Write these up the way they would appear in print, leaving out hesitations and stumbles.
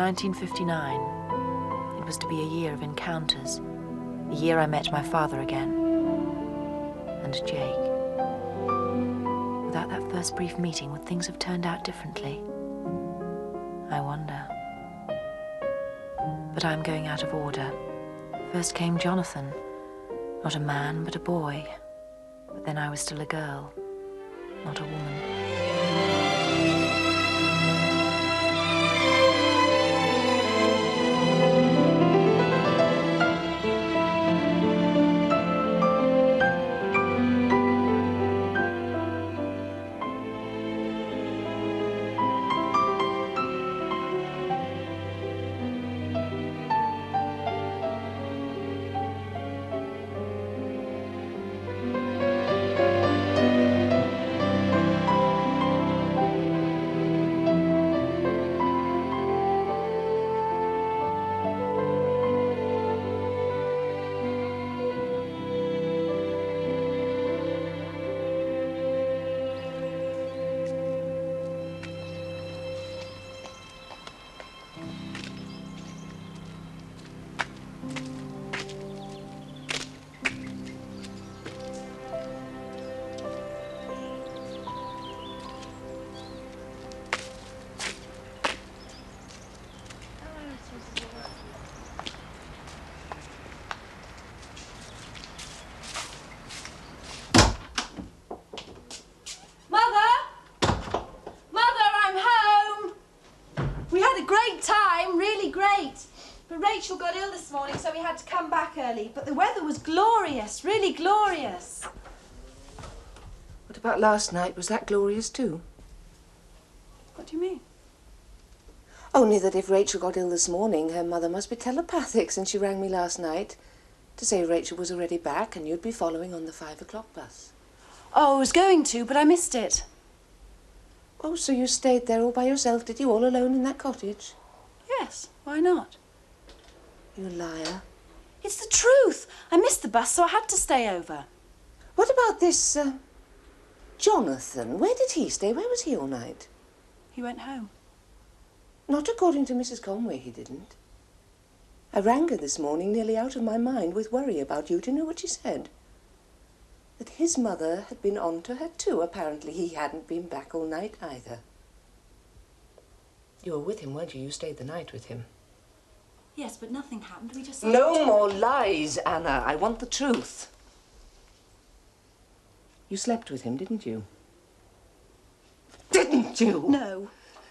1959. It was to be a year of encounters. The year I met my father again. And Jake. Without that first brief meeting, would things have turned out differently? I wonder. But I'm going out of order. First came Jonathan. Not a man, but a boy. But then I was still a girl, not a woman. Rachel got ill this morning, so we had to come back early. But the weather was glorious, really glorious. What about last night? Was that glorious too? What do you mean? Only that if Rachel got ill this morning, her mother must be telepathic, since she rang me last night to say Rachel was already back and you'd be following on the 5 o'clock bus. Oh, I was going to, but I missed it. Oh, so you stayed there all by yourself, did you? All alone in that cottage? Yes, why not? You liar. It's the truth. I missed the bus, so I had to stay over. What about this, Jonathan? Where did he stay? Where was he all night? He went home. Not according to Mrs. Conway, he didn't. I rang her this morning, nearly out of my mind with worry about you. Do you know what she said? That his mother had been on to her too. Apparently he hadn't been back all night either. You were with him, weren't you? You stayed the night with him. Yes, but nothing happened. We just... No more lies, Anna. I want the truth. You slept with him, didn't you? Didn't you? No.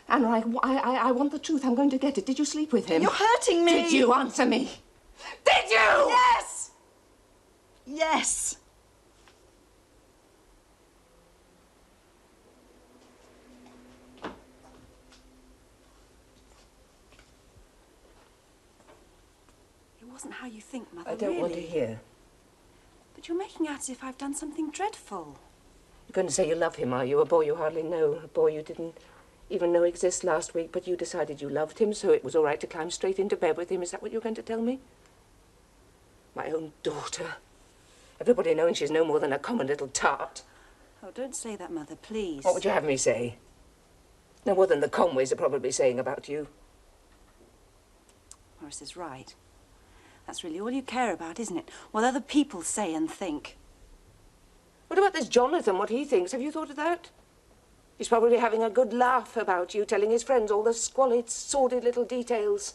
Anna, I want the truth. I'm going to get it. Did you sleep with him? You're hurting me. Did you answer me? Did you? Yes. Yes. It wasn't how you think, Mother. I don't want to hear. But you're making out as if I've done something dreadful. You're going to say you love him, are you? A boy you hardly know. A boy you didn't even know exists last week, but you decided you loved him, so it was all right to climb straight into bed with him. Is that what you're going to tell me? My own daughter. Everybody knowing she's no more than a common little tart. Oh, don't say that, Mother, please. What would you have me say? No more than the Conways are probably saying about you. Morris is right. That's really all you care about, isn't it? What other people say and think. What about this Jonathan, what he thinks? Have you thought of that? He's probably having a good laugh about you, telling his friends all the squalid, sordid little details.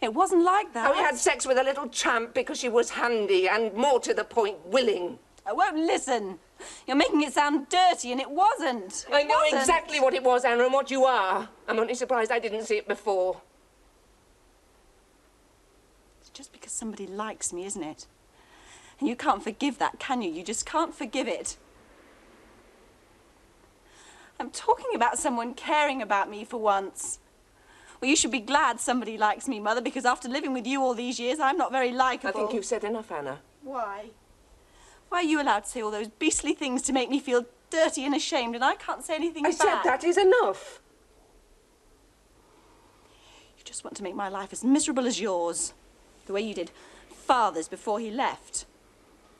It wasn't like that. How he had sex with a little tramp because she was handy and, more to the point, willing. I won't listen. You're making it sound dirty, and it wasn't. I know exactly what it was, Anna, and what you are. I'm only surprised I didn't see it before. just because somebody likes me, isn't it? And you can't forgive that, can you? You just can't forgive it. I'm talking about someone caring about me for once. Well, you should be glad somebody likes me, Mother, because after living with you all these years, I'm not very likeable. I think you've said enough, Anna. Why? Why are you allowed to say all those beastly things to make me feel dirty and ashamed, and I can't say anything back? I said that is enough. You just want to make my life as miserable as yours, the way you did Father's before he left.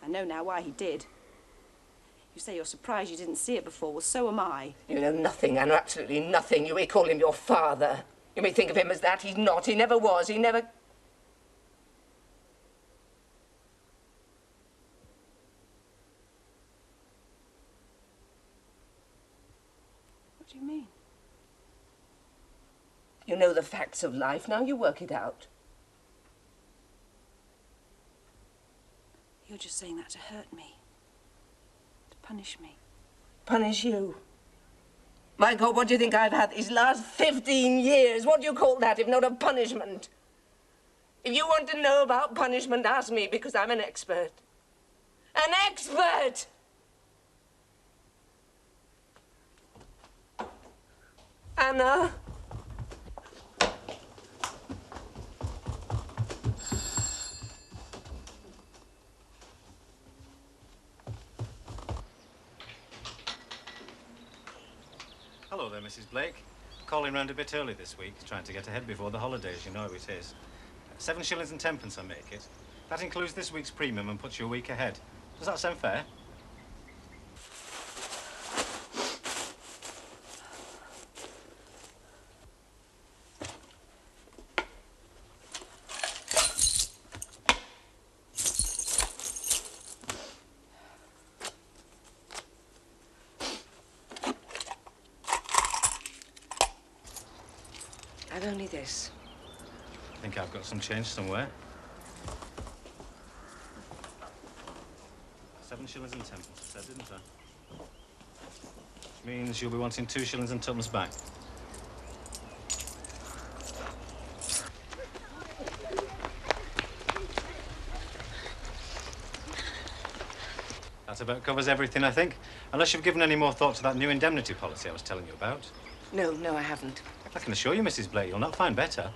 I know now why he did. You say you're surprised you didn't see it before. Well, so am I. You know nothing, Anna, absolutely nothing. You may call him your father. You may think of him as that. He's not. He never was. He never... What do you mean? You know the facts of life. Now you work it out. You're just saying that to hurt me. To punish me. Punish you? My God, what do you think I've had these last 15 years? What do you call that if not a punishment? If you want to know about punishment, ask me, because I'm an expert. An expert! Anna? Hello there, Mrs. Blake. Calling round a bit early this week, trying to get ahead before the holidays, you know how it is. 7 shillings and 10 pence I make it. That includes this week's premium and puts you a week ahead. Does that sound fair? I've only this. I think I've got some change somewhere. 7 shillings and 10 pence, I said, didn't I? Which means you'll be wanting 2 shillings and 2 back. That about covers everything, I think. Unless you've given any more thought to that new indemnity policy I was telling you about. No, I haven't. I can assure you, Mrs. Blake, you'll not find better.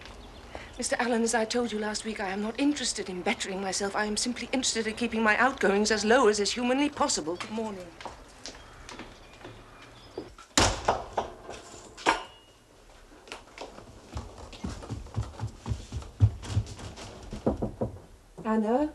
Mr. Allen, as I told you last week, I am not interested in bettering myself. I am simply interested in keeping my outgoings as low as is humanly possible. Good morning. Anna?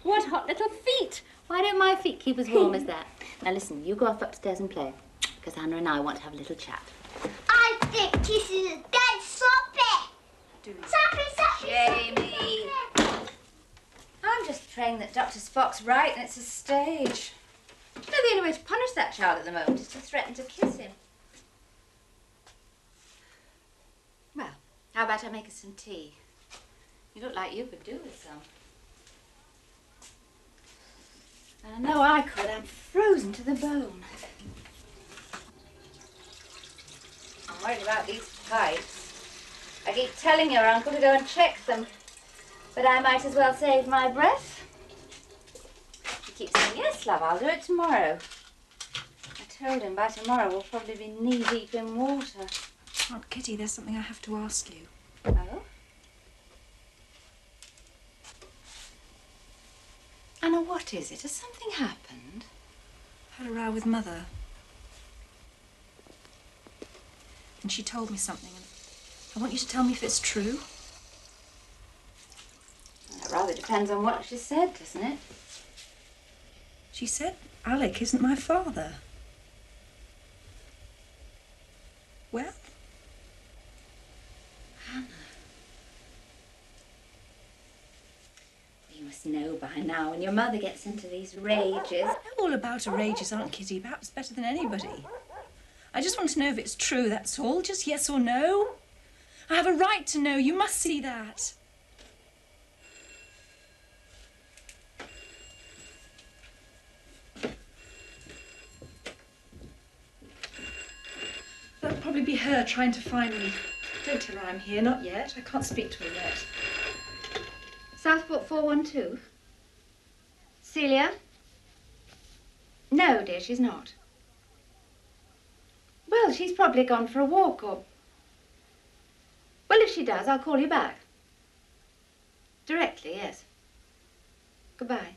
What hot little feet! Why don't my feet keep as warm as that? Now listen, you go off upstairs and play, because Hannah and I want to have a little chat. I think this is a dead soppy. Soppy. Jamie! I'm just praying that Dr. Spock's right and it's a stage. You know, the only way to punish that child at the moment is to threaten to kiss him. Well, how about I make us some tea? You look like you could do with some. I know I could. I'm frozen to the bone. I'm worried about these pipes. I keep telling your uncle to go and check them, but I might as well save my breath. He keeps saying, yes, love, I'll do it tomorrow. I told him by tomorrow we'll probably be knee-deep in water. Aunt Kitty, there's something I have to ask you. Oh? Anna, what is it? Has something happened? I had a row with Mother. And she told me something, and I want you to tell me if it's true. That rather depends on what she said, doesn't it? She said Alec isn't my father. Well? Hannah. You must know by now when your mother gets into these rages. I know all about her rages, Aunt Kitty, perhaps better than anybody. I just want to know if it's true, that's all. Just yes or no. I have a right to know. You must see that. That'll probably be her trying to find me. Don't tell her I'm here, not yet. I can't speak to her yet. Southport 412? Celia? No, dear, she's not. Well, she's probably gone for a walk or... Well, if she does, I'll call you back. Directly, yes. Goodbye.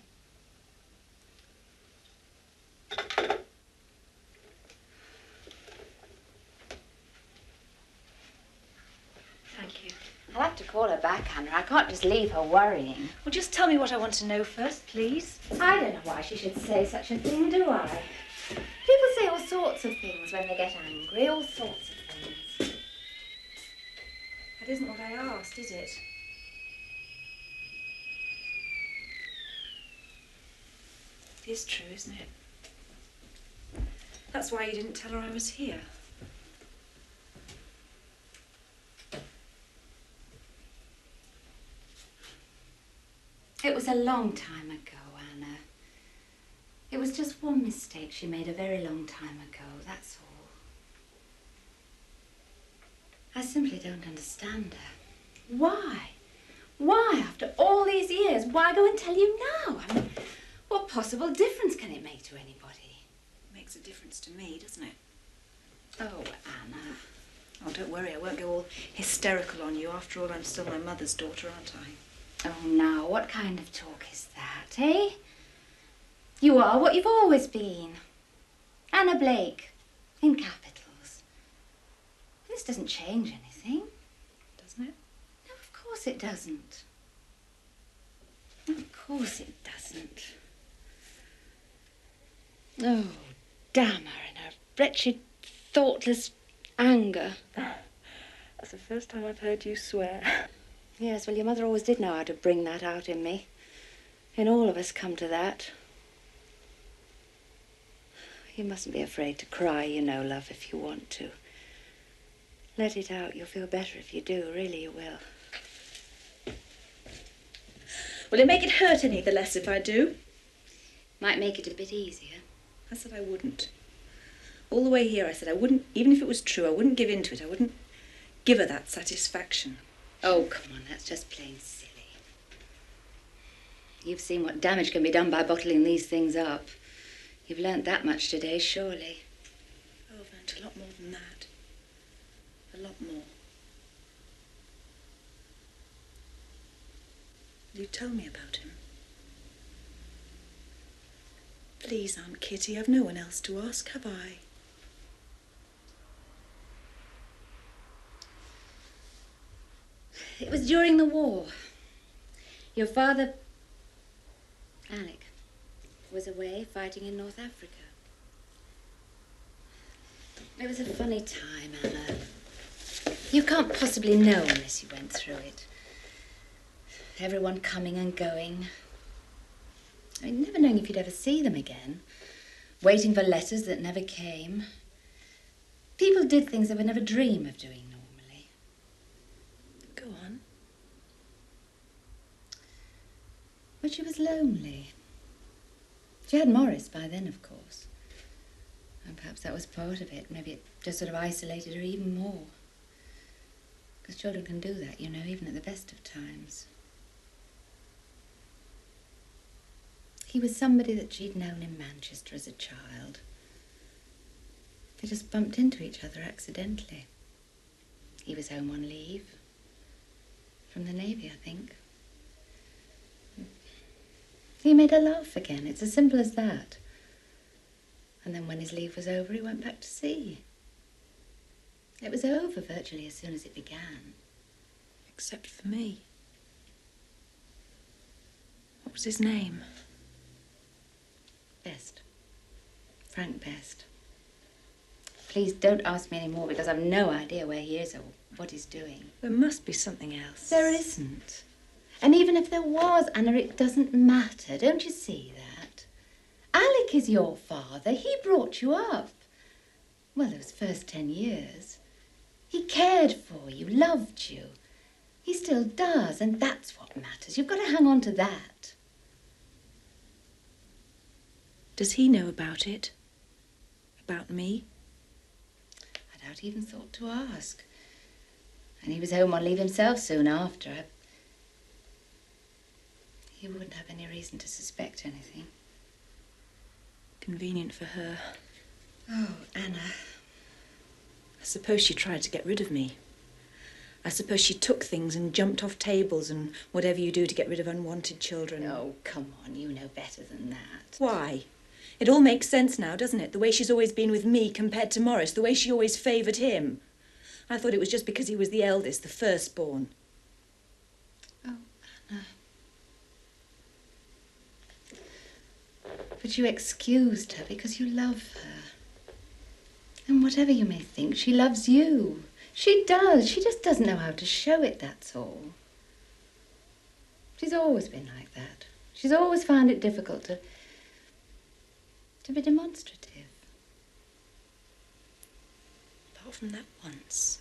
Thank you. I'll have to call her back, Hannah. I can't just leave her worrying. Well, just tell me what I want to know first, please. I don't know why she should say such a thing, do I? People say all sorts of things when they get angry, all sorts of things. That isn't what I asked, is it? It is true, isn't it? That's why you didn't tell her I was here. It was a long time ago, Anna. It was just one mistake she made a very long time ago, that's all. I simply don't understand her. Why? Why, after all these years, why go and tell you now? I mean, what possible difference can it make to anybody? It makes a difference to me, doesn't it? Oh, Anna. Oh, don't worry, I won't go all hysterical on you. After all, I'm still my mother's daughter, aren't I? Oh, now, what kind of talk is that, eh? You are what you've always been. Anna Blake, in capitals. This doesn't change anything. Doesn't it? No, of course it doesn't. Of course it doesn't. Oh, damn her and her wretched, thoughtless anger. That's the first time I've heard you swear. Yes, well, your mother always did know how to bring that out in me. In all of us come to that. You mustn't be afraid to cry, you know, love, if you want to. Let it out. You'll feel better if you do. Really, you will. Will it make it hurt any the less if I do? Might make it a bit easier. I said I wouldn't. All the way here I said I wouldn't, even if it was true, I wouldn't give in to it. I wouldn't give her that satisfaction. Oh, come on, that's just plain silly. You've seen what damage can be done by bottling these things up. You've learnt that much today, surely. Oh, I've learnt a lot more than that. A lot more. Will you tell me about him? Please, Aunt Kitty, I've no one else to ask, have I? It was during the war. Your father, Alec, was away fighting in North Africa. It was a funny time, Anna. You can't possibly know unless you went through it. Everyone coming and going. I mean, never knowing if you'd ever see them again. Waiting for letters that never came. People did things they would never dream of doing normally. Go on. But she was lonely. She had Morris by then, of course. And perhaps that was part of it. Maybe it just sort of isolated her even more. Because children can do that, you know, even at the best of times. He was somebody that she'd known in Manchester as a child. They just bumped into each other accidentally. He was home on leave. From the Navy, I think. He made her laugh again. It's as simple as that. And then when his leave was over, he went back to sea. It was over virtually as soon as it began. Except for me. What was his name? Best. Frank Best. Please don't ask me any more because I've no idea where he is or what he's doing. There must be something else. There isn't. And even if there was, Anna, it doesn't matter. Don't you see that? Alec is your father. He brought you up. Well, those first 10 years. He cared for you, loved you. He still does, and that's what matters. You've got to hang on to that. Does he know about it? About me? I doubt he even thought to ask. And he was home on leave himself soon after. He wouldn't have any reason to suspect anything. Convenient for her. Oh, Anna. I suppose she tried to get rid of me. I suppose she took things and jumped off tables and whatever you do to get rid of unwanted children. Oh, come on, you know better than that. Why? It all makes sense now, doesn't it? The way she's always been with me compared to Morris, the way she always favoured him. I thought it was just because he was the eldest, the firstborn. Oh, Anna. But you excused her because you love her. And whatever you may think, she loves you. She does. She just doesn't know how to show it, that's all. She's always been like that. She's always found it difficult to be demonstrative. Apart from that once.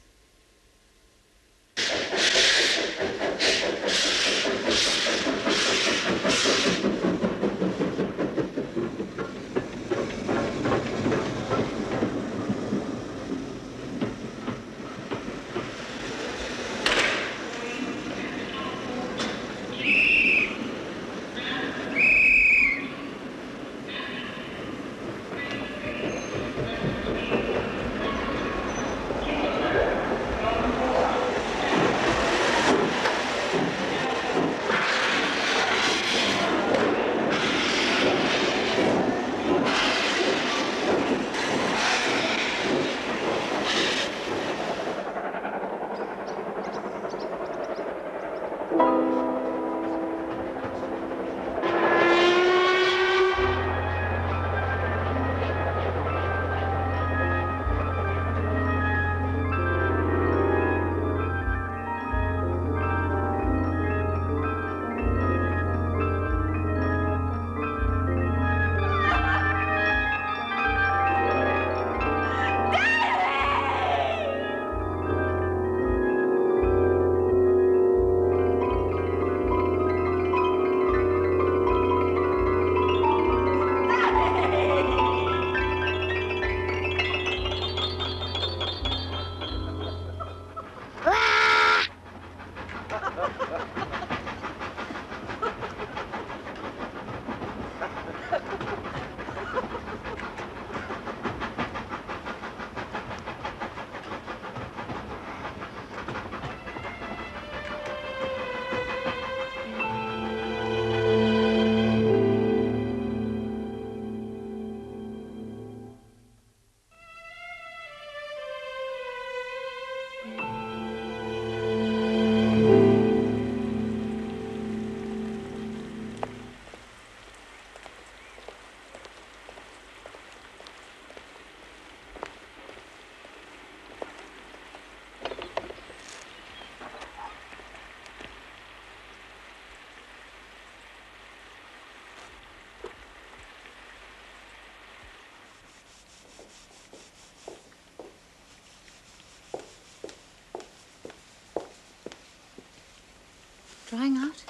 Drying out?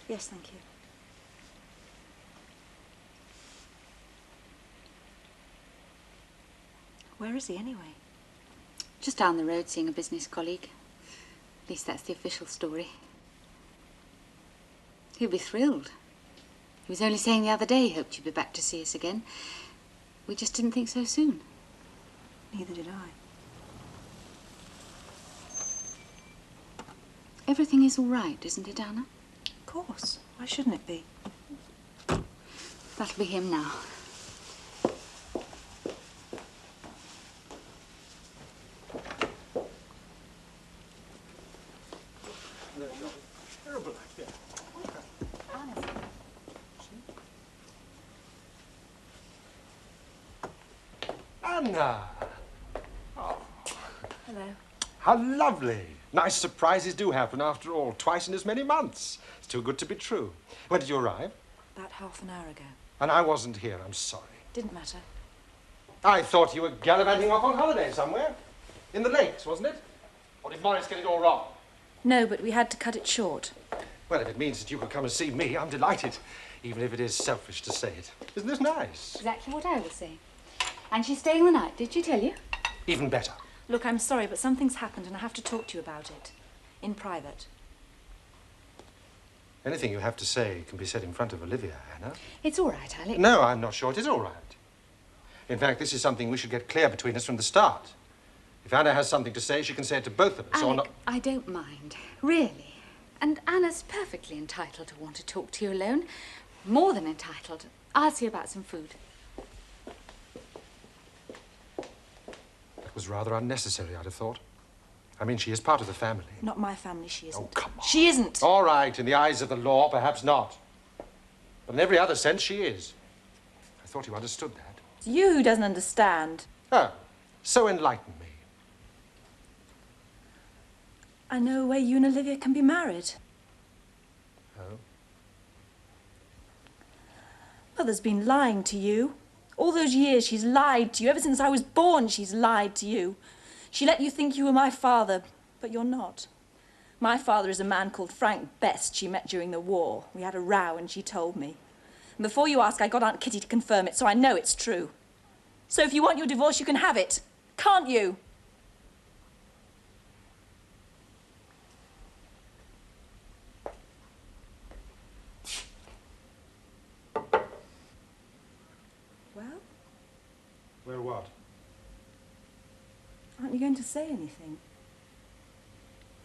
Yes, thank you. Where is he anyway? Just down the road seeing a business colleague. At least that's the official story. He'll be thrilled. He was only saying the other day he hoped you'd be back to see us again. We just didn't think so soon. Neither did I. Everything is all right, isn't it, Anna? Of course. Why shouldn't it be? That'll be him now. Anna! Hello. How lovely. Nice surprises do happen after all, twice in as many months. It's too good to be true. When did you arrive? About half an hour ago. And I wasn't here, I'm sorry. Didn't matter. I thought you were gallivanting off on holiday somewhere. In the lakes, wasn't it? Or did Morris get it all wrong? No, but we had to cut it short. Well, if it means that you could come and see me, I'm delighted. Even if it is selfish to say it. Isn't this nice? Exactly what I was saying. And she's staying the night, did she tell you? Even better. Look, I'm sorry, but something's happened and I have to talk to you about it. In private. Anything you have to say can be said in front of Olivia, Anna. It's all right, Alec. No, I'm not sure it is all right. In fact, this is something we should get clear between us from the start. If Anna has something to say, she can say it to both of us, or Alec, not. I don't mind, really. And Anna's perfectly entitled to want to talk to you alone. More than entitled. I'll see about some food. That was rather unnecessary, I'd have thought. I mean, she is part of the family. Not my family, she isn't. Oh, come on. She isn't. All right, in the eyes of the law, perhaps not. But in every other sense, she is. I thought you understood that. It's you who doesn't understand. Oh, so enlighten me. I know a way you and Olivia can be married. Oh? Mother's been lying to you. All those years she's lied to you. Ever since I was born, she's lied to you. She let you think you were my father, but you're not. My father is a man called Frank Best she met during the war. We had a row and she told me. And before you ask, I got Aunt Kitty to confirm it, so I know it's true. So if you want your divorce, you can have it. Can't you? Well? Well, what? Aren't you going to say anything?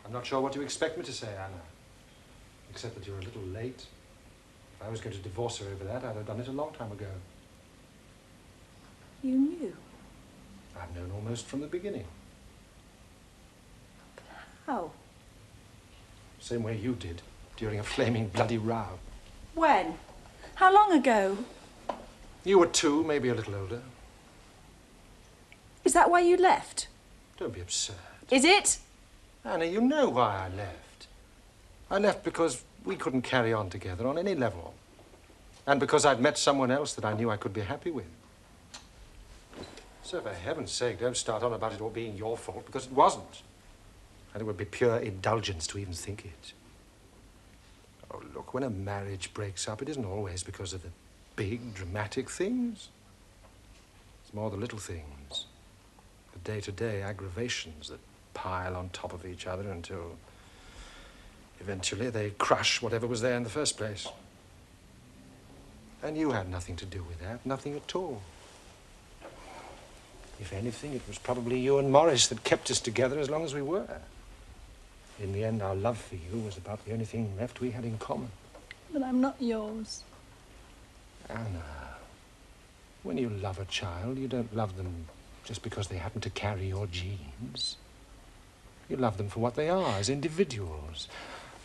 I'm not sure what you expect me to say, Anna. Except that you're a little late. If I was going to divorce her over that, I'd have done it a long time ago. You knew? I've known almost from the beginning. How? Same way you did, during a flaming bloody row. When? How long ago? You were 2, maybe a little older. Is that why you left? Don't be absurd. Is it? Anna, you know why I left. I left because we couldn't carry on together on any level. And because I'd met someone else that I knew I could be happy with. So for heaven's sake, don't start on about it all being your fault, because it wasn't. And it would be pure indulgence to even think it. Oh, look, when a marriage breaks up, it isn't always because of the big, dramatic things. It's more the little things. The day-to-day aggravations that pile on top of each other until eventually they crush whatever was there in the first place. And you had nothing to do with that, nothing at all. If anything, it was probably you and Morris that kept us together as long as we were. In the end, our love for you was about the only thing left we had in common. But I'm not yours. Anna, when you love a child, you don't love them just because they happen to carry your genes. You love them for what they are, as individuals.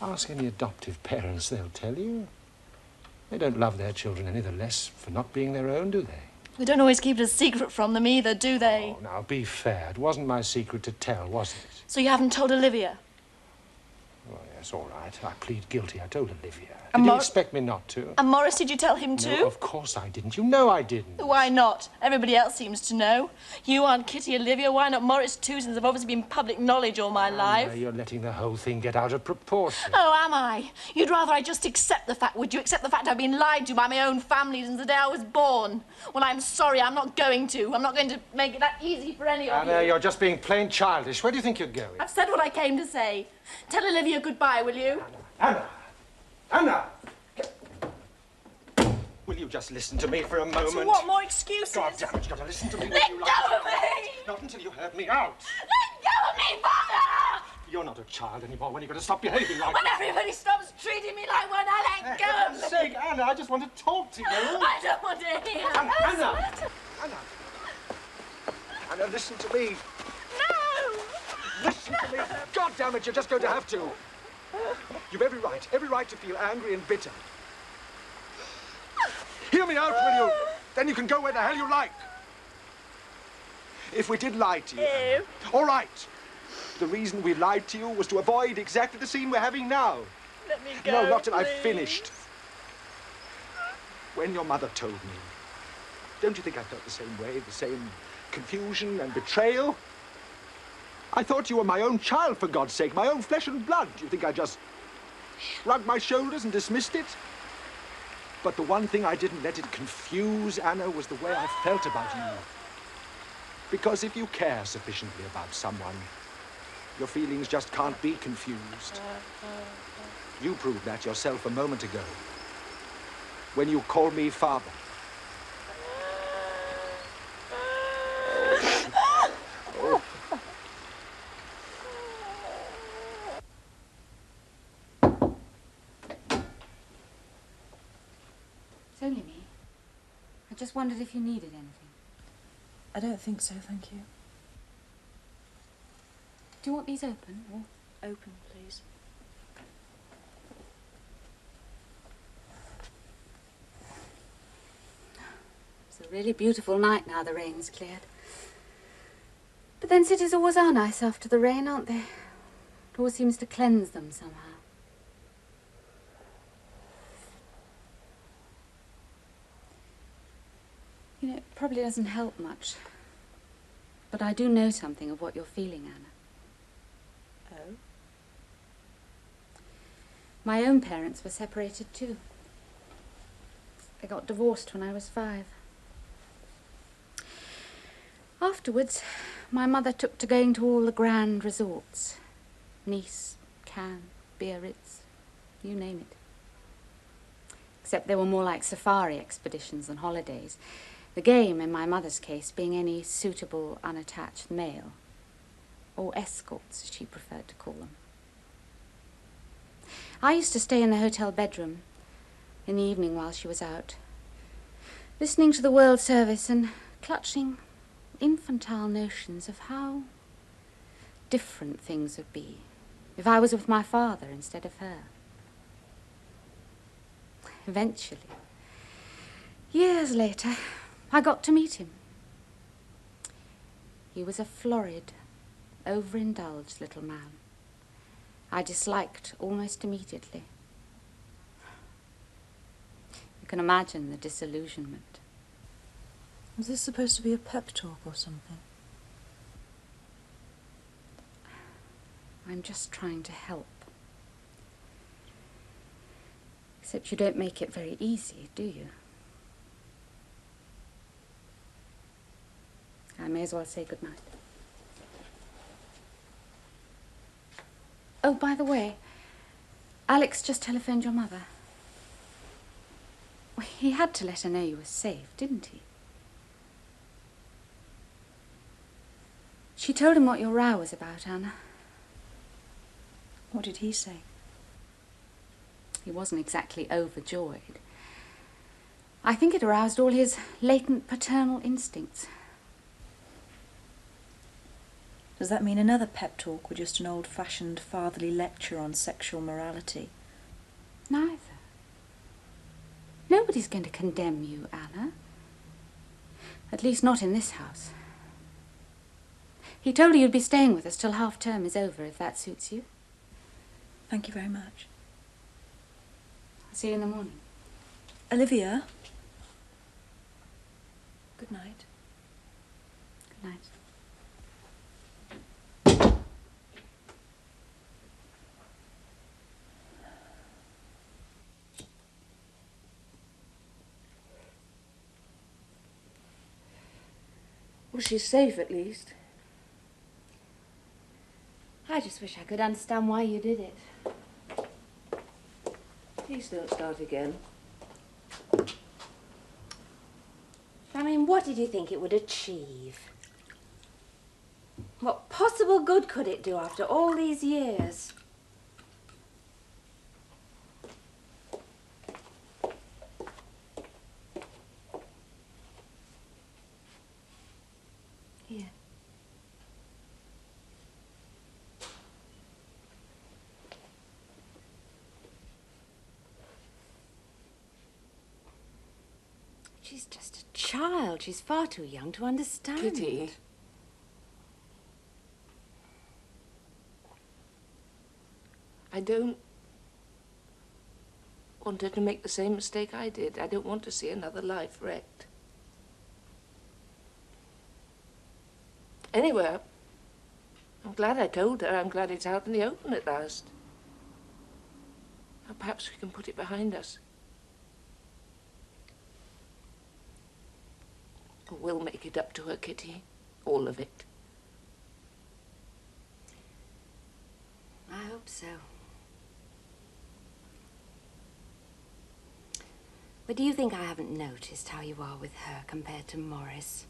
Ask any adoptive parents, they'll tell you. They don't love their children any the less for not being their own, do they? They don't always keep it a secret from them either, do they? Oh, now, be fair. It wasn't my secret to tell, was it? So you haven't told Olivia? Well, yes, all right. I plead guilty. I told Olivia. And Did you expect me not to? And Morris, did you tell him too? No, of course I didn't. You know I didn't. Why not? Everybody else seems to know. You, Aunt Kitty, Olivia, why not Morris too, since they've obviously been public knowledge all my life? You're letting the whole thing get out of proportion. Oh, am I? You'd rather I just accept the fact, would you? Accept the fact I've been lied to by my own family since the day I was born? Well, I'm sorry, I'm not going to. I'm not going to make it that easy for any of you. Anna, you're just being plain childish. Where do you think you're going? I've said what I came to say. Tell Olivia goodbye, will you? Anna! Anna! Will you just listen to me for a moment? So what more excuses? God damn it, you've got to listen to me. Let go of me! Not until you heard me out. Let go of me, Father! You're not a child anymore. When are you going to stop behaving like When that? everybody stops treating me like one, Alec, For heaven's sake, Anna, I just want to talk to you. I don't want to hear. Anna, listen to me. No! Listen to me. God damn it, you're just going to have to. You've every right to feel angry and bitter. Hear me out, will you? Then you can go where the hell you like. If we did lie to you, Anna, all right. The reason we lied to you was to avoid exactly the scene we're having now. Let me go, No, not till I've please. finished. When your mother told me, don't you think I felt the same way, the same confusion and betrayal? I thought you were my own child, for God's sake, my own flesh and blood. Do you think I just shrugged my shoulders and dismissed it? But the one thing I didn't let it confuse, Anna, was the way I felt about you. Because if you care sufficiently about someone, your feelings just can't be confused. You proved that yourself a moment ago, when you called me father. It's only me. I just wondered if you needed anything. I don't think so, thank you. Do you want these open, or? Open, please. It's a really beautiful night now the rain's cleared. But then cities always are nice after the rain, aren't they? It always seems to cleanse them somehow. You know, it probably doesn't help much. But I do know something of what you're feeling, Anna. Oh? My own parents were separated too. They got divorced when I was 5. Afterwards, my mother took to going to all the grand resorts. Nice, Cannes, Biarritz, you name it. Except they were more like safari expeditions than holidays. The game, in my mother's case, being any suitable, unattached male. Or escorts, as she preferred to call them. I used to stay in the hotel bedroom in the evening while she was out, listening to the World Service and clutching infantile notions of how different things would be if I was with my father instead of her. Eventually, years later, I got to meet him. He was a florid, overindulged little man I disliked almost immediately. You can imagine the disillusionment. Was this supposed to be a pep talk or something? I'm just trying to help. Except you don't make it very easy, do you? I may as well say goodnight. Oh, by the way, Alex just telephoned your mother. Well, he had to let her know you were safe, didn't he? She told him what your row was about, Anna. What did he say? He wasn't exactly overjoyed. I think it aroused all his latent paternal instincts. Does that mean another pep talk or just an old-fashioned fatherly lecture on sexual morality? Neither. Nobody's going to condemn you, Anna. At least not in this house. He told her you'd be staying with us till half-term is over, if that suits you. Thank you very much. I'll see you in the morning. Olivia? Good night. Good night. Well, she's safe at least. I just wish I could understand why you did it. Please don't start again. I mean, what did you think it would achieve? What possible good could it do after all these years? Here. She's just a child. She's far too young to understand. Kitty. I don't want her to make the same mistake I did. I don't want to see another life wrecked. Anyway, I'm glad I told her. I'm glad it's out in the open at last. Now, perhaps we can put it behind us. We'll make it up to her, Kitty. All of it. I hope so. But do you think I haven't noticed how you are with her compared to Morris?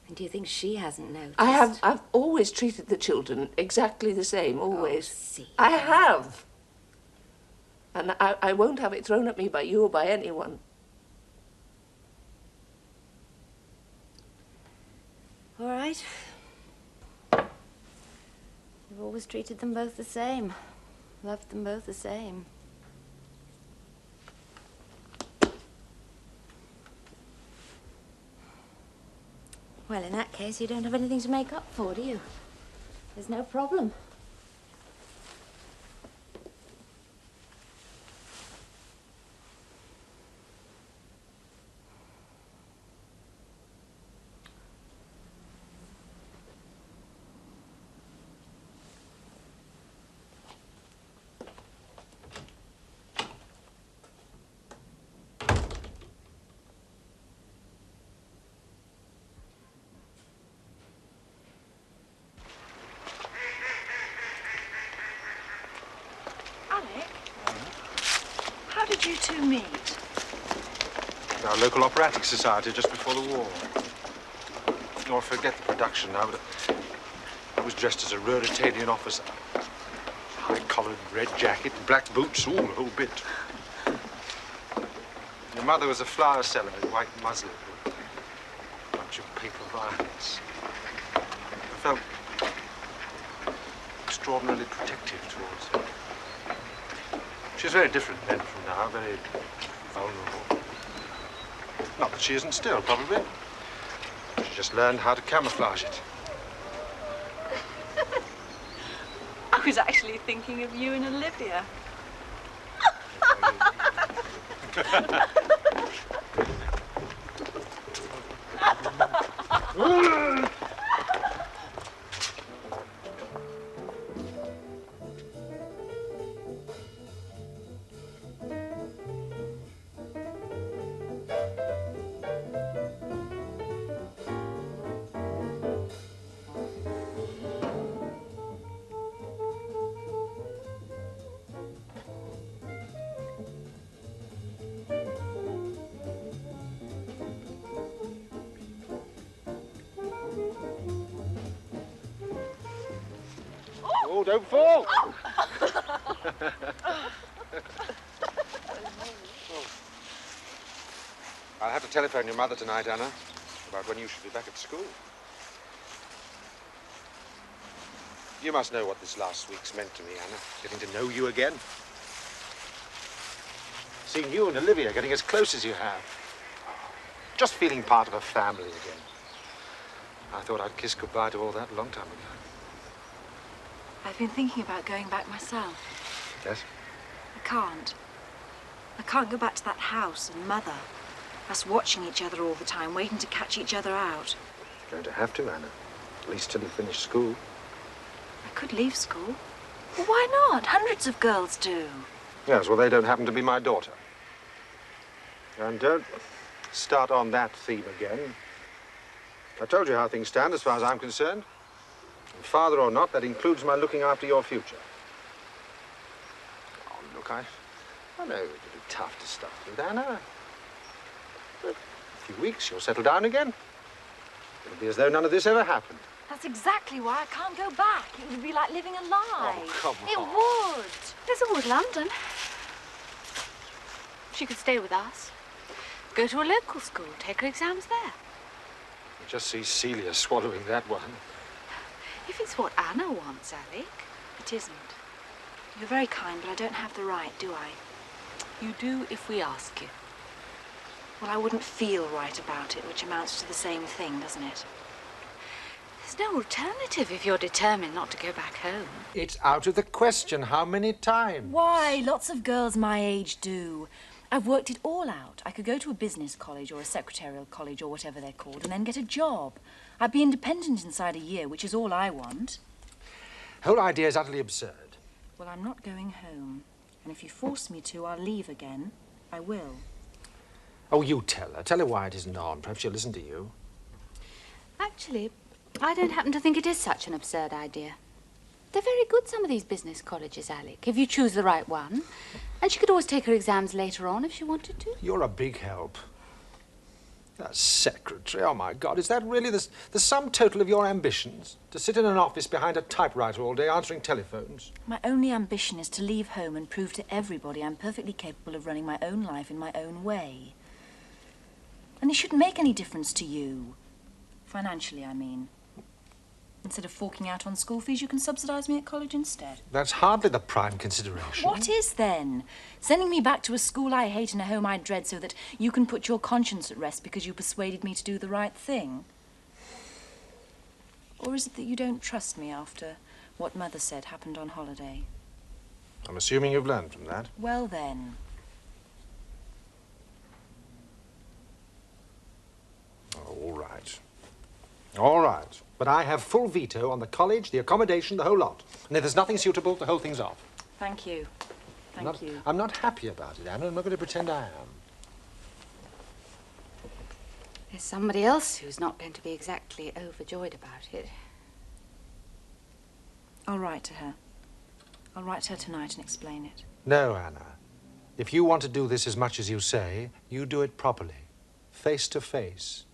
And do you think she hasn't noticed? I've always treated the children exactly the same, always. Oh, see. I have. And I won't have it thrown at me by you or by anyone. All right. You've always treated them both the same. Loved them both the same. Well, in that case, you don't have anything to make up for, do you? There's no problem. Alec, how did you two meet? Our local operatic society just before the war. Oh, I forget the production now, but I was dressed as a Ruritanian officer. High-collared red jacket, black boots, all the whole bit. Your mother was a flower seller in white muslin with a bunch of paper violets. I felt extraordinarily protective towards her. She was very different then from now, very vulnerable. Not that she isn't still, probably. She just learned how to camouflage it. I was actually thinking of you and Olivia. Oh, don't fall! I'll have to telephone your mother tonight, Anna, about when you should be back at school. You must know what this last week's meant to me, Anna. Getting to know you again. Seeing you and Olivia getting as close as you have. Just feeling part of a family again. I thought I'd kiss goodbye to all that a long time ago. I've been thinking about going back myself. Yes? I can't. I can't go back to that house and Mother. Us watching each other all the time, waiting to catch each other out. You're going to have to, Anna. At least till you finish school. I could leave school. Well, why not? Hundreds of girls do. Yes, well, they don't happen to be my daughter. And don't start on that theme again. I told you how things stand as far as I'm concerned. And father or not, that includes my looking after your future. Oh, look, I know it'll be tough to start with, Anna. But in a few weeks, you'll settle down again. It'll be as though none of this ever happened. That's That's exactly why I can't go back. It would be like living a lie. Oh, come on. It would. There's always London. She could stay with us. Go to a local school, take her exams there. You just see Celia swallowing that one. If it's what Anna wants, Alec. It isn't. You're very kind, but I don't have the right, do I? You do if we ask you. Well, I wouldn't feel right about it, which amounts to the same thing, doesn't it? There's no alternative if you're determined not to go back home. It's out of the question. How many times? Why? Lots of girls my age do. I've worked it all out. I could go to a business college or a secretarial college or whatever they're called and then get a job. I'd be independent inside a year, which is all I want. The whole idea is utterly absurd. Well, I'm not going home. And if you force me to, I'll leave again. I will. Oh, you tell her. Tell her why it isn't on. Perhaps she'll listen to you. Actually, I don't happen to think it is such an absurd idea. They're very good, some of these business colleges, Alec, if you choose the right one. And she could always take her exams later on if she wanted to. You're a big help. A secretary, oh my God, is that really the sum total of your ambitions? To sit in an office behind a typewriter all day answering telephones? My only ambition is to leave home and prove to everybody I'm perfectly capable of running my own life in my own way. And it shouldn't make any difference to you. Financially, I mean. Instead of forking out on school fees, you can subsidise me at college instead. That's hardly the prime consideration. What is, then? Sending me back to a school I hate and a home I dread so that you can put your conscience at rest because you persuaded me to do the right thing? Or is it that you don't trust me after what Mother said happened on holiday? I'm assuming you've learned from that. Well, then. Oh, all right. All right. But I have full veto on the college, the accommodation, the whole lot. And if there's nothing suitable, to hold things off. Thank you. Thank you. I'm not happy about it, Anna. I'm not going to pretend I am. There's somebody else who's not going to be exactly overjoyed about it. I'll write to her. I'll write to her tonight and explain it. No, Anna. If you want to do this as much as you say, you do it properly. Face to face.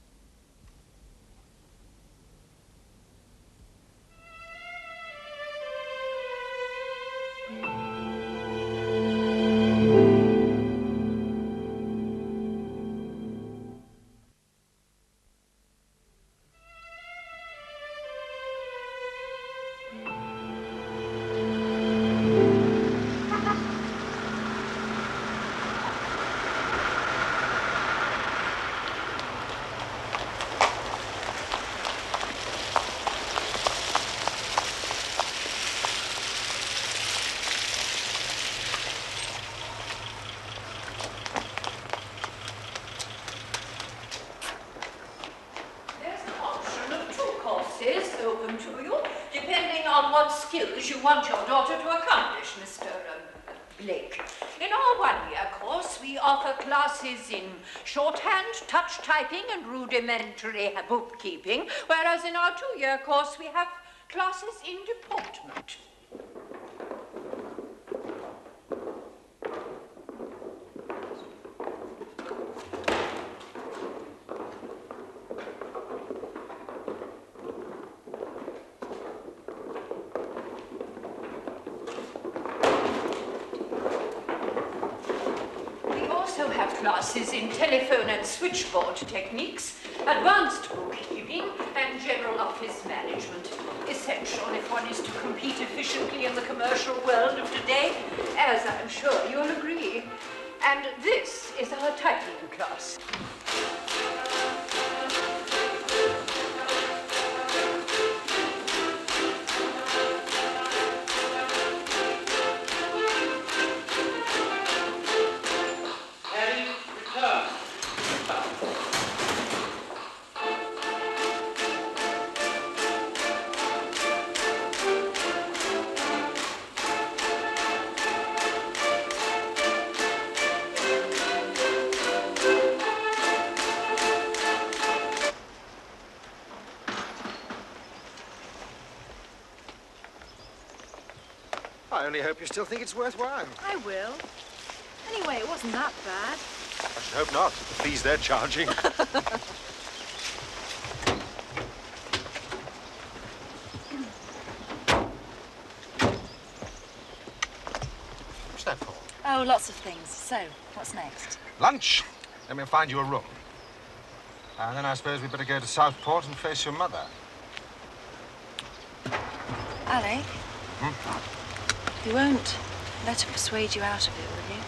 You want your daughter to accomplish, Mr. Blake. In our one-year course, we offer classes in shorthand, touch typing, and rudimentary bookkeeping, whereas in our two-year course, we have classes in deportment. Classes in telephone and switchboard techniques, advanced bookkeeping, and general office management. Essential if one is to compete efficiently in the commercial world of today, as I'm sure you'll agree. And this is our typing class. I only hope you still think it's worthwhile. I will. Anyway, it wasn't that bad. I should hope not. The fees they're charging. Oh, lots of things. So, what's next? Lunch. Let me find you a room. And then I suppose we'd better go to Southport and face your mother. Alec? You won't let her persuade you out of it, will you?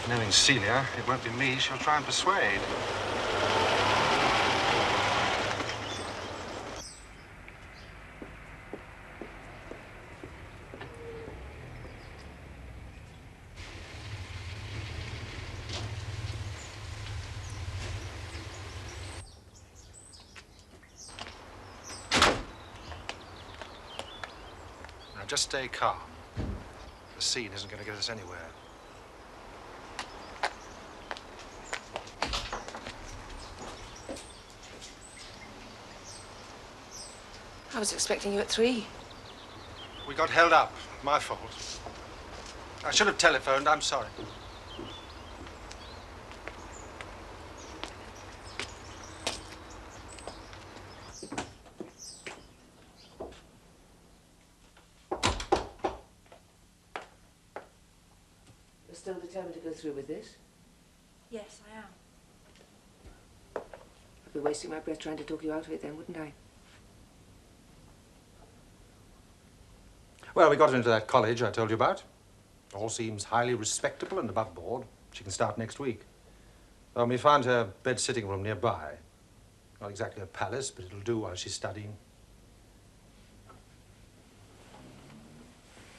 Knowing Celia, it won't be me she'll try and persuade. Now, just stay calm. The scene isn't going to get us anywhere. I was expecting you at 3. We got held up. My fault. I should have telephoned. I'm sorry. You're still determined to go through with this? Yes, I am. I'd be wasting my breath trying to talk you out of it then, wouldn't I? Well, we got her into that college I told you about. All seems highly respectable and above board. She can start next week. We found her bed-sitting room nearby. Not exactly a palace, but it'll do while she's studying.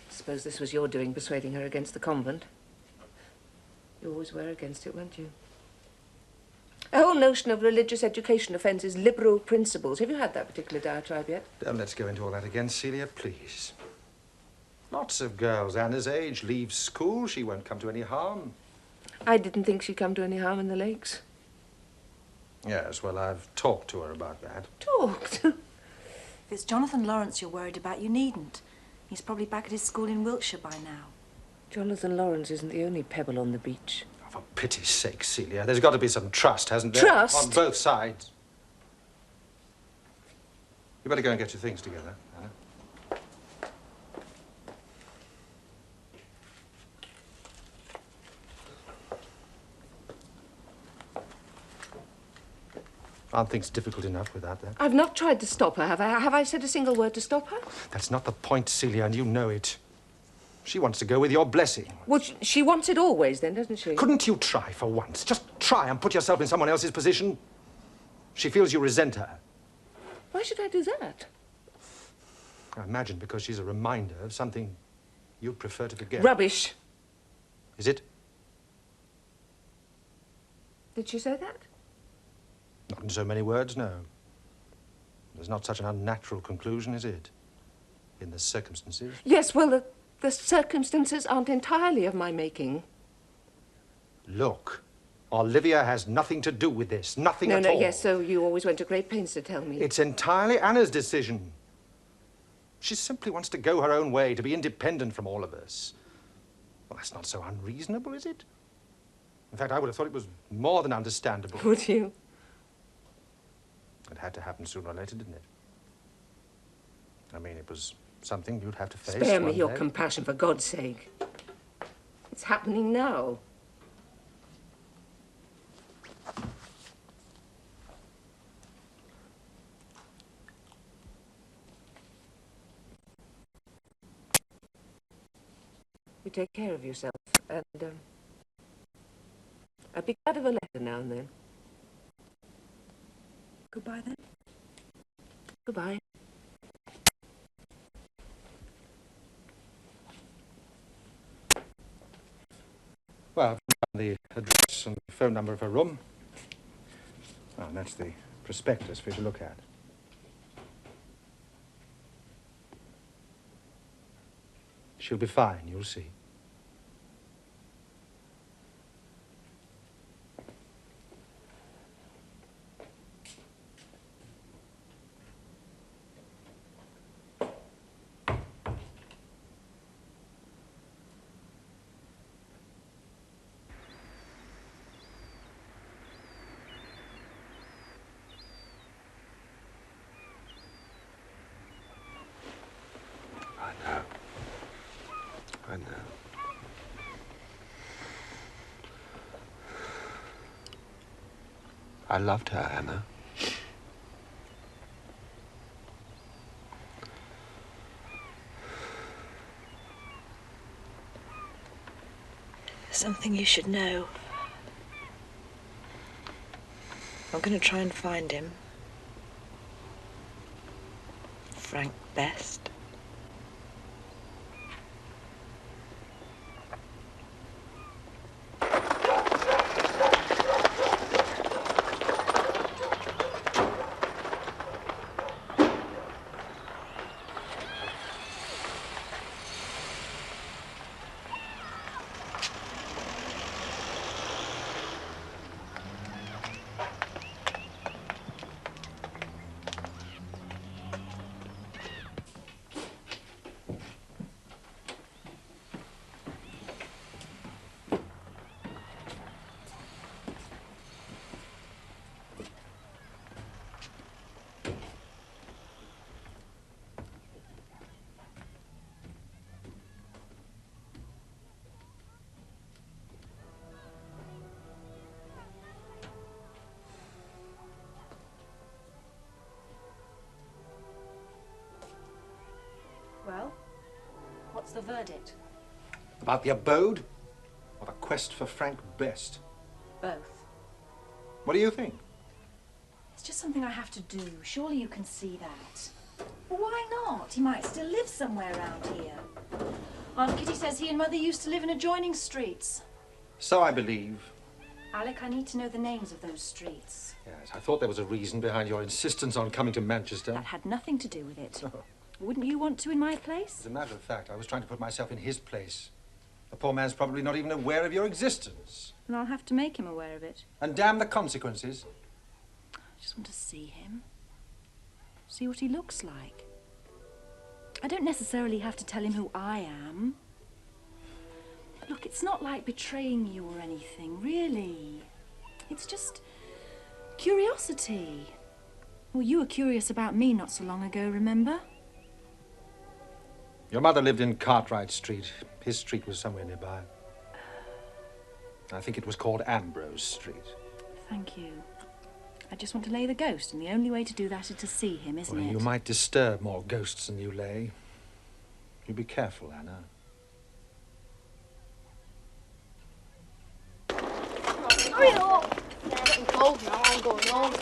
Suppose this was your doing, persuading her against the convent. You always were against it, weren't you? The whole notion of religious education offends liberal principles. Have you had that particular diatribe yet? Don't let's go into all that again, Celia, please. Lots of girls Anna's age leave school. She won't come to any harm. I didn't think she'd come to any harm in the lakes. Yes, well, I've talked to her about that. Talked? If it's Jonathan Lawrence you're worried about, you needn't. He's probably back at his school in Wiltshire by now. Jonathan Lawrence isn't the only pebble on the beach. Oh, for pity's sake, Celia, there's got to be some trust, hasn't there? Trust? On both sides. You better go and get your things together, Anna. Aren't things difficult enough without that? I've not tried to stop her, have I? Have I said a single word to stop her? That's not the point, Celia, and you know it. She wants to go with your blessing. Well, she wants it always, then, doesn't she? Couldn't you try for once? Just try and put yourself in someone else's position. She feels you resent her. Why should I do that? I imagine because she's a reminder of something you'd prefer to forget. Rubbish. Is it? Did she say that? Not in so many words, no. There's not such an unnatural conclusion, is it? In the circumstances. Yes, well, the circumstances aren't entirely of my making. Look, Olivia has nothing to do with this. Nothing at all. No, yes, so you always went to great pains to tell me. It's entirely Anna's decision. She simply wants to go her own way, to be independent from all of us. Well, that's not so unreasonable, is it? In fact, I would have thought it was more than understandable. Would you? It had to happen sooner or later, didn't it? I mean, it was something you'd have to face. Spare me one your day. compassion, for God's sake. It's happening now. You take care of yourself, and I'd be glad of a letter now and then. Goodbye, then. Goodbye. Well, I've found the address and the phone number of her room. Oh, and that's the prospectus for you to look at. She'll be fine, you'll see. I know. I loved her, Anna. Something you should know. I'm going to try and find him. Frank Best. Well, what's the verdict? About the abode or the quest for Frank Best? Both. What do you think? It's just something I have to do. Surely you can see that. Well, why not? He might still live somewhere around here. Aunt Kitty says he and Mother used to live in adjoining streets. So I believe. Alec, I need to know the names of those streets. Yes, I thought there was a reason behind your insistence on coming to Manchester. That had nothing to do with it. Wouldn't you want to in my place? As a matter of fact, I was trying to put myself in his place. The poor man's probably not even aware of your existence. And I'll have to make him aware of it. And damn the consequences. I just want to see him. See what he looks like. I don't necessarily have to tell him who I am. Look, it's not like betraying you or anything, really. It's just curiosity. Well, you were curious about me not so long ago, remember? Your mother lived in Cartwright Street. His street was somewhere nearby. I think it was called Ambrose Street. Thank you. I just want to lay the ghost, and the only way to do that is to see him, isn't it? You might disturb more ghosts than you lay. You be careful, Anna. Hurry up! It's getting cold now, I'm going home.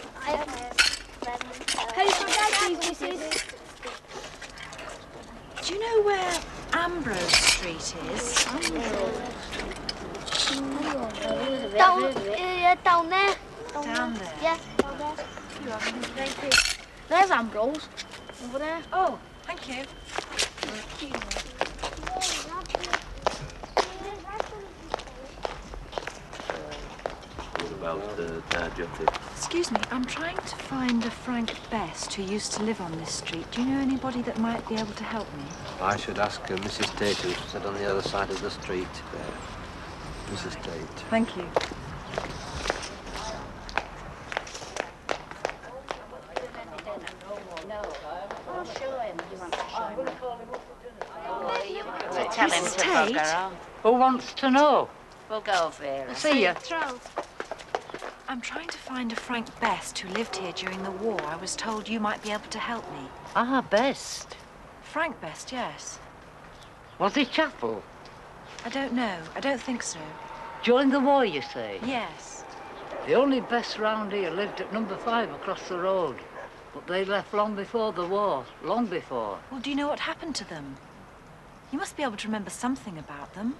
Hey, for Dad, please, Do you know where Ambrose Street is? Down there. Down there? Yeah, down there. There's Ambrose. Over there. Oh, thank you. Excuse me, I'm trying to find a Frank Best who used to live on this street. Do you know anybody that might be able to help me? I should ask Mrs. Tate, who sat on the other side of the street. Mrs. Tate. Thank you. Tell him to Tate? bugger on. Who wants to know? We'll go, Vera. See ya. I'm trying to find a Frank Best who lived here during the war. I was told you might be able to help me. Ah, Best. Frank Best, yes. Was he chapel? I don't know. I don't think so. During the war, you say? Yes. The only Best round here lived at number 5 across the road. But they left long before the war. Long before. Well, do you know what happened to them? You must be able to remember something about them.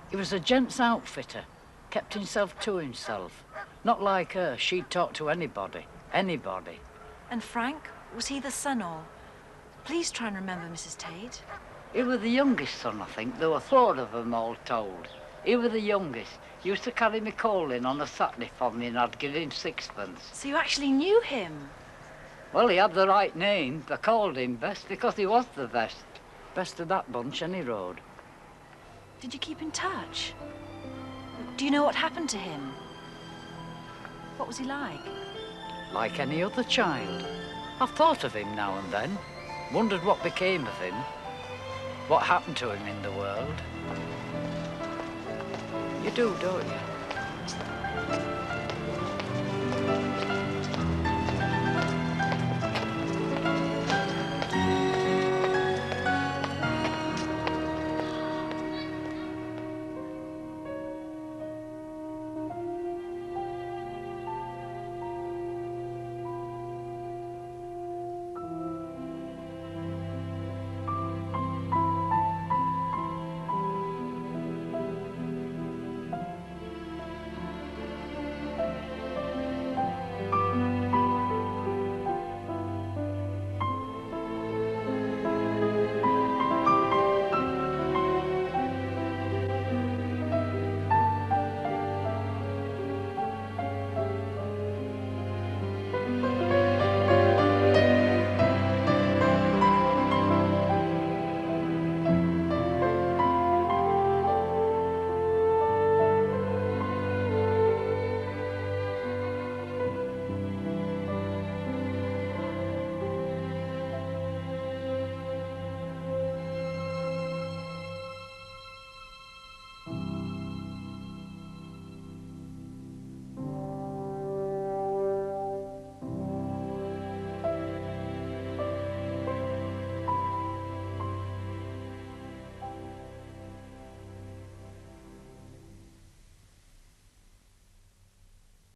He was a gent's outfitter. Kept himself to himself. Not like her. She'd talk to anybody. Anybody. And Frank? Was he the son or? Please try and remember, Mrs. Tate. He was the youngest son, I think. There were 4 of them all told. He was the youngest. He used to carry me coal in on a Saturday for me and I'd give him 6pence. So you actually knew him? Well, he had the right name. They called him Best because he was the best. Best of that bunch, any road. Did you keep in touch? Do you know what happened to him? What was he like? Like any other child. I've thought of him now and then. Wondered what became of him. What happened to him in the world. You do, don't you?